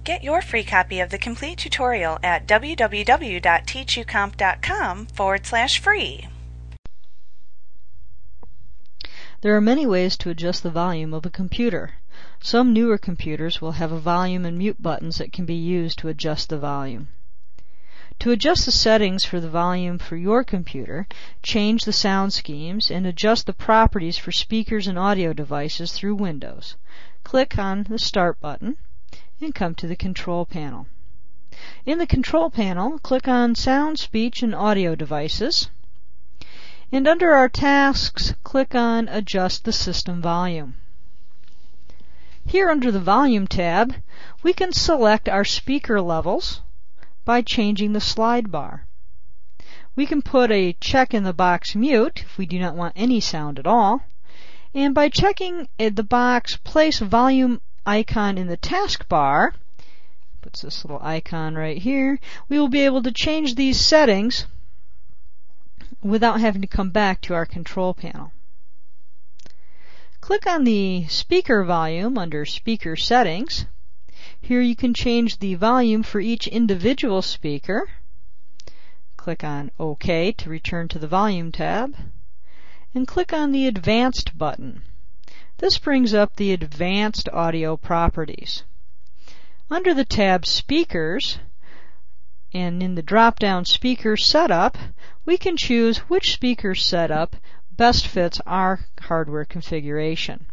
Get your free copy of the complete tutorial at www.teachucomp.com/free. There are many ways to adjust the volume of a computer. Some newer computers will have a volume and mute buttons that can be used to adjust the volume. To adjust the settings for the volume for your computer, change the sound schemes and adjust the properties for speakers and audio devices through Windows. Click on the Start button and come to the Control Panel. In the Control Panel, click on Sound, Speech, and Audio Devices. And under our tasks, click on Adjust the System Volume. Here under the Volume tab, we can select our speaker levels by changing the slide bar. We can put a check in the box Mute if we do not want any sound at all. And by checking the box Place Volume icon in the taskbar, puts this little icon right here, we will be able to change these settings without having to come back to our control panel. Click on the speaker volume under Speaker Settings. Here you can change the volume for each individual speaker. Click on OK to return to the Volume tab, and click on the Advanced button. This brings up the Advanced Audio Properties. Under the tab Speakers, and in the drop-down Speaker Setup, we can choose which speaker setup best fits our hardware configuration.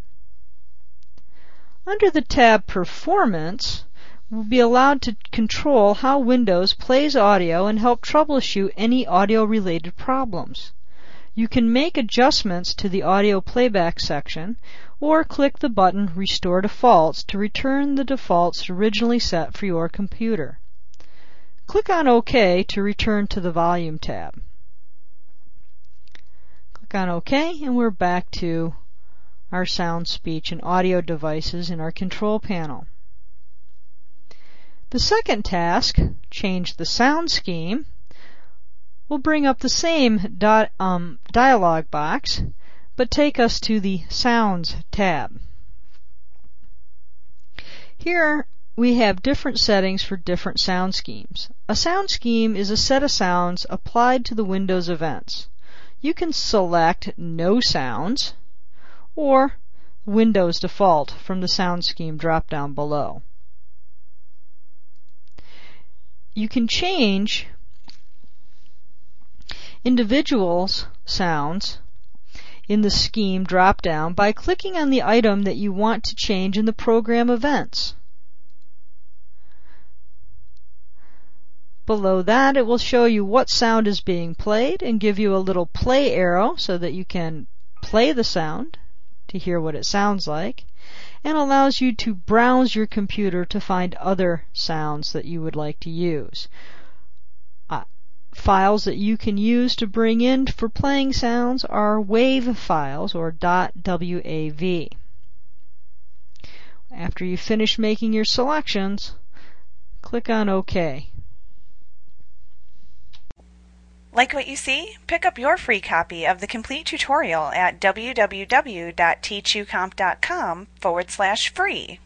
Under the tab Performance, we'll be allowed to control how Windows plays audio and help troubleshoot any audio-related problems. You can make adjustments to the audio playback section, or click the button Restore Defaults to return the defaults originally set for your computer. Click on OK to return to the Volume tab. Click on OK, and we're back to our sound, speech, and audio devices in our control panel. The second task, Change the Sound Scheme, will bring up the same dialog box, but take us to the Sounds tab. Here we have different settings for different sound schemes. A sound scheme is a set of sounds applied to the Windows events. You can select No Sounds or Windows Default from the Sound Scheme drop-down below. You can change individuals' sounds in the scheme drop-down by clicking on the item that you want to change in the program events. Below that, it will show you what sound is being played and give you a little play arrow so that you can play the sound to hear what it sounds like, and allows you to browse your computer to find other sounds that you would like to use. Files that you can use to bring in for playing sounds are WAV files or .wav. After you finish making your selections, click on OK. Like what you see? Pick up your free copy of the complete tutorial at www.teachucomp.com/free.